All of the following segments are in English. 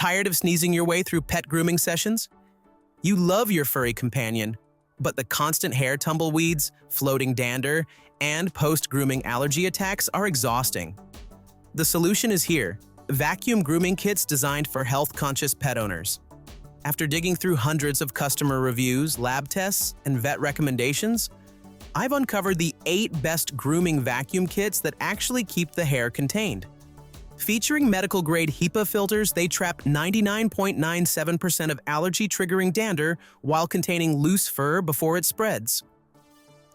Tired of sneezing your way through pet grooming sessions? You love your furry companion, but the constant hair tumbleweeds, floating dander, and post-grooming allergy attacks are exhausting. The solution is here: vacuum grooming kits designed for health-conscious pet owners. After digging through hundreds of customer reviews, lab tests, and vet recommendations, I've uncovered the 8 best grooming vacuum kits that actually keep the hair contained. Featuring medical-grade HEPA filters, they trap 99.97% of allergy-triggering dander while containing loose fur before it spreads.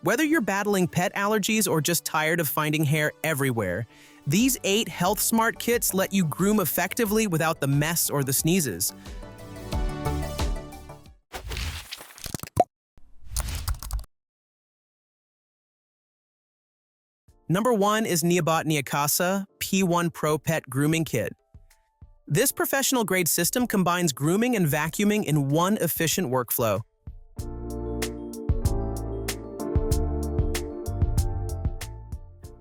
Whether you're battling pet allergies or just tired of finding hair everywhere, these 8 health-smart kits let you groom effectively without the mess or the sneezes. Number 1 is Neabot Neakasa P1 Pro Pet Grooming Kit. This professional-grade system combines grooming and vacuuming in one efficient workflow.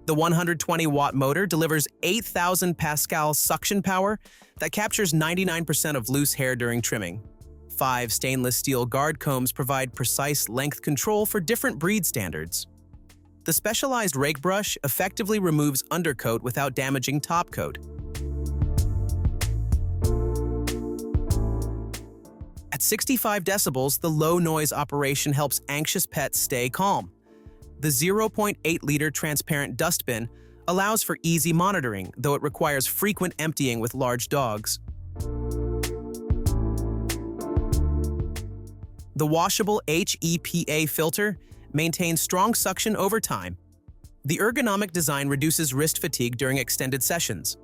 The 120-watt motor delivers 8,000 pascal suction power that captures 99% of loose hair during trimming. 5 stainless steel guard combs provide precise length control for different breed standards. The specialized rake brush effectively removes undercoat without damaging topcoat. At 65 decibels, the low-noise operation helps anxious pets stay calm. The 0.8-liter transparent dustbin allows for easy monitoring, though it requires frequent emptying with large dogs. The washable HEPA filter maintains strong suction over time. The ergonomic design reduces wrist fatigue during extended sessions.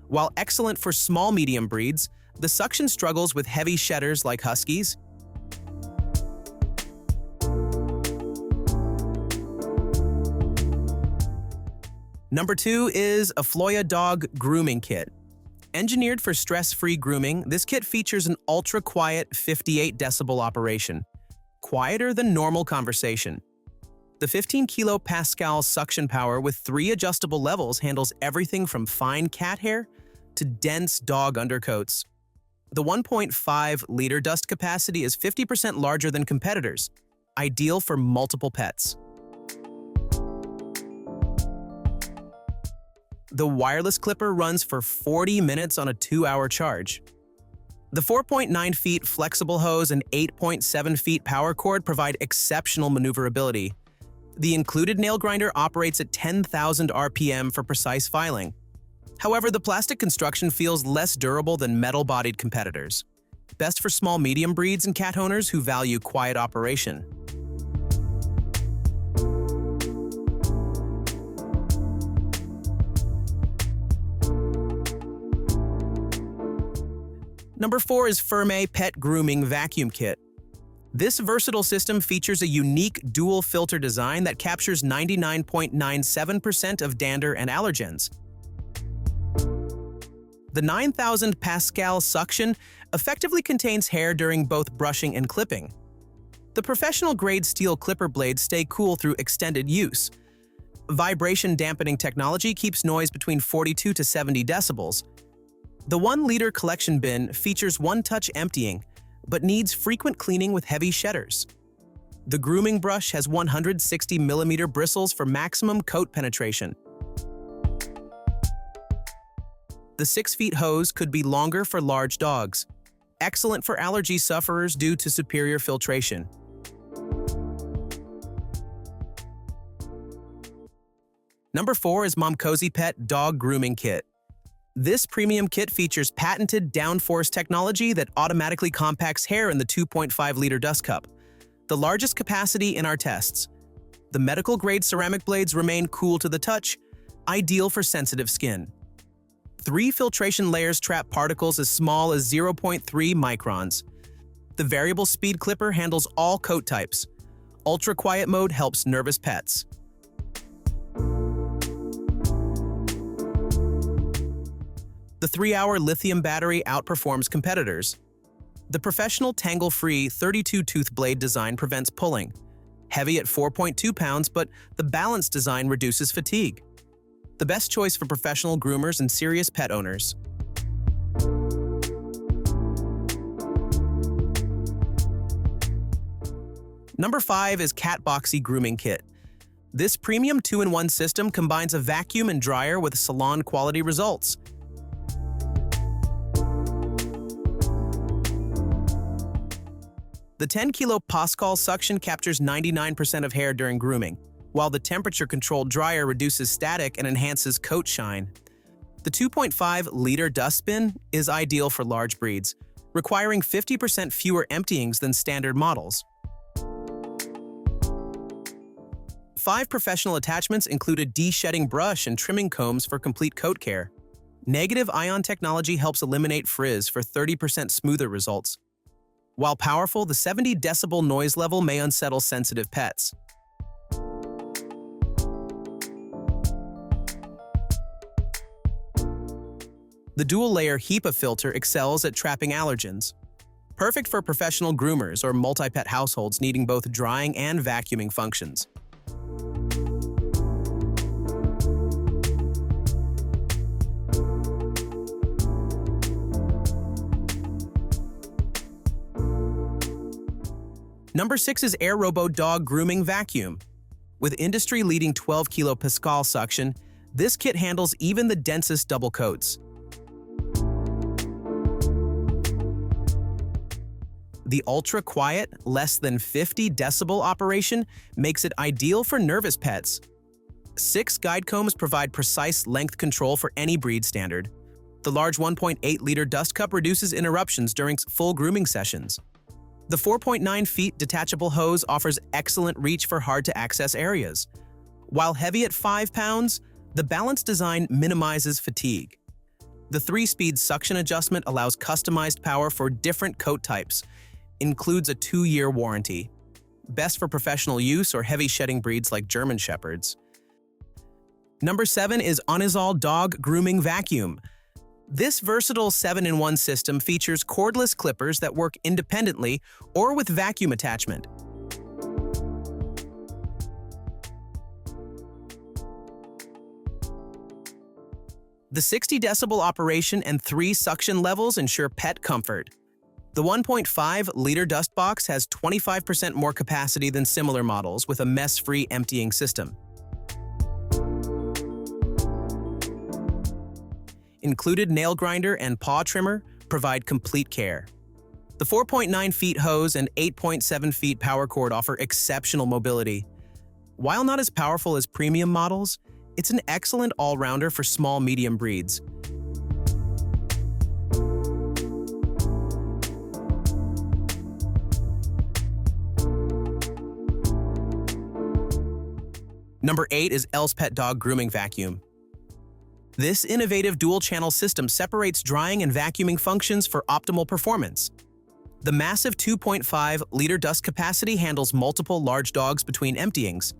While excellent for small-medium breeds, the suction struggles with heavy shedders like Huskies. Number 2 is Afloia Dog Grooming Kit. Engineered for stress-free grooming, this kit features an ultra-quiet 58 decibel operation, quieter than normal conversation. The 15 kilopascal suction power with 3 adjustable levels handles everything from fine cat hair to dense dog undercoats. The 1.5-liter dust capacity is 50% larger than competitors, ideal for multiple pets. The wireless clipper runs for 40 minutes on a 2-hour charge. The 4.9 feet flexible hose and 8.7 feet power cord provide exceptional maneuverability. The included nail grinder operates at 10,000 RPM for precise filing. However, the plastic construction feels less durable than metal-bodied competitors. Best for small-medium breeds and cat owners who value quiet operation. Number 4 is Furme Pet Grooming Vacuum Kit. This versatile system features a unique dual filter design that captures 99.97% of dander and allergens. The 9,000 pascal suction effectively contains hair during both brushing and clipping. The professional-grade steel clipper blades stay cool through extended use. Vibration dampening technology keeps noise between 42 to 70 decibels. The 1-liter collection bin features one-touch emptying, but needs frequent cleaning with heavy shedders. The grooming brush has 160mm bristles for maximum coat penetration. The 6-feet hose could be longer for large dogs, excellent for allergy sufferers due to superior filtration. Number 4 is MomcozyPet Dog Grooming Kit. This premium kit features patented downforce technology that automatically compacts hair in the 2.5-liter dust cup, the largest capacity in our tests. The medical-grade ceramic blades remain cool to the touch, ideal for sensitive skin. 3 filtration layers trap particles as small as 0.3 microns. The variable speed clipper handles all coat types. Ultra-quiet mode helps nervous pets. The 3-hour lithium battery outperforms competitors. The professional tangle-free 32-tooth blade design prevents pulling. Heavy at 4.2 pounds, but the balanced design reduces fatigue. The best choice for professional groomers and serious pet owners. Number 5 is Catboxy Grooming Kit. This premium 2-in-1 system combines a vacuum and dryer with salon-quality results. The 10 kilopascal suction captures 99% of hair during grooming, while the temperature-controlled dryer reduces static and enhances coat shine. The 2.5-liter dustbin is ideal for large breeds, requiring 50% fewer emptyings than standard models. 5 professional attachments include a de-shedding brush and trimming combs for complete coat care. Negative ion technology helps eliminate frizz for 30% smoother results. While powerful, the 70 decibel noise level may unsettle sensitive pets. The dual-layer HEPA filter excels at trapping allergens. Perfect for professional groomers or multi-pet households needing both drying and vacuuming functions. Number 6 is Airrobo Dog Grooming Vacuum. With industry-leading 12 kilopascal suction, this kit handles even the densest double coats. The ultra-quiet, less than 50 decibel operation makes it ideal for nervous pets. 6 guide combs provide precise length control for any breed standard. The large 1.8-liter dust cup reduces interruptions during full grooming sessions. The 4.9 feet detachable hose offers excellent reach for hard-to-access areas. While heavy at 5 pounds, the balanced design minimizes fatigue. The 3-speed suction adjustment allows customized power for different coat types, includes a 2-year warranty. Best for professional use or heavy-shedding breeds like German Shepherds. Number 7 is Oneisall Dog Grooming Vacuum. This versatile 7-in-1 system features cordless clippers that work independently or with vacuum attachment. The 60 decibel operation and 3 suction levels ensure pet comfort. The 1.5-liter dust box has 25% more capacity than similar models with a mess-free emptying system. Included nail grinder and paw trimmer provide complete care. The 4.9 feet hose and 8.7 feet power cord offer exceptional mobility. While not as powerful as premium models, it's an excellent all-rounder for small-medium breeds. Number 8 is Pet Dog Grooming Vacuum. This innovative dual-channel system separates drying and vacuuming functions for optimal performance. The massive 2.5-liter dust capacity handles multiple large dogs between emptyings.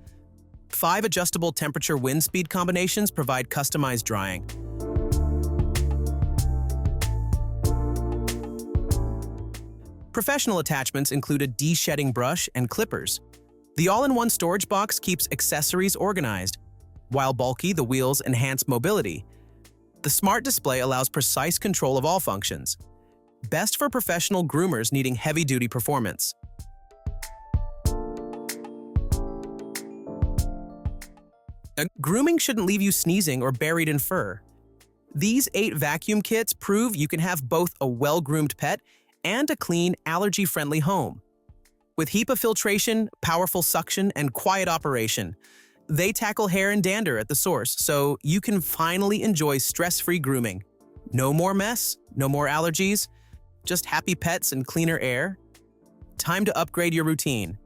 5 adjustable temperature wind speed combinations provide customized drying. Professional attachments include a de-shedding brush and clippers. The all-in-one storage box keeps accessories organized. While bulky, the wheels enhance mobility. The smart display allows precise control of all functions. Best for professional groomers needing heavy-duty performance. Grooming shouldn't leave you sneezing or buried in fur. These 8 vacuum kits prove you can have both a well-groomed pet and a clean, allergy-friendly home. With HEPA filtration, powerful suction, and quiet operation, they tackle hair and dander at the source, so you can finally enjoy stress-free grooming. No more mess, no more allergies, just happy pets and cleaner air. Time to upgrade your routine.